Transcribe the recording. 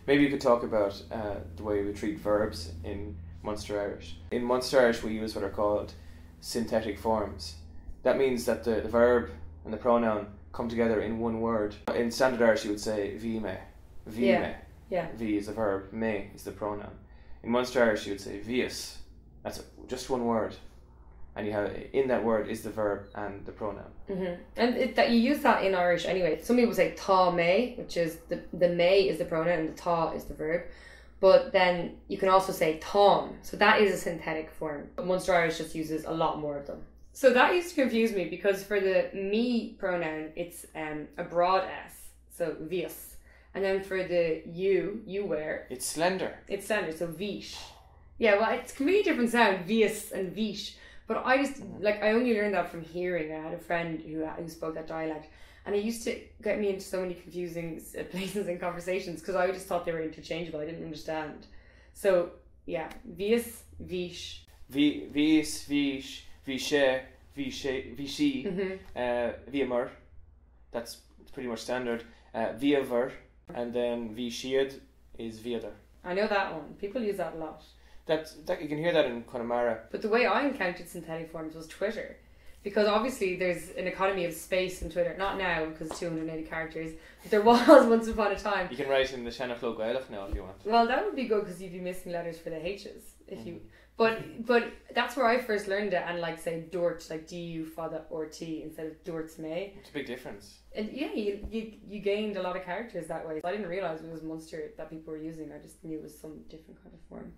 Maybe you could talk about the way we treat verbs in Munster Irish. In Munster Irish we use what are called synthetic forms. That means that the verb and the pronoun come together in one word. In Standard Irish you would say Bhíomar. Bhíomar. Yeah. V is the verb, me is the pronoun. In Munster Irish you would say Bhíos. That's just one word. And you have, in that word is the verb and the pronoun. Mm-hmm. And that you use that in Irish anyway. Some people say tá me, which is the me is the pronoun and the tá is the verb. But then you can also say Tom. So that is a synthetic form. But Munster Irish just uses a lot more of them. So that used to confuse me because for the me pronoun, it's a broad S. So Bhíos. And then for the you wear. It's slender. It's slender, so Bhís. Yeah, well, it's a completely different sound, Bhíos and Bhís. But I just, I only learned that from hearing. I had a friend who spoke that dialect. And it used to get me into so many confusing places and conversations because I just thought they were interchangeable. I didn't understand. So, yeah, Bhíos, Bhís. Bhís, Bhís, Bhíshe, Bhíshi, Bhíomar. That's pretty much standard. Bhíobhar. And then Bhísiad is Bhíodar. I know that one. People use that a lot. That you can hear that in Connemara. But the way I encountered synthetic forms was Twitter. Because obviously there's an economy of space in Twitter. Not now, because it's 280 characters. But there was once upon a time. You can write in the Shanna Flow Gaelic now if you want. Well, that would be good because you'd be missing letters for the H's. But that's where I first learned it. And say Dort, D-U, Fada, or T instead of Dort's May. It's a big difference. And yeah, you gained a lot of characters that way. I didn't realise it was Munster that people were using. I just knew it was some different kind of form.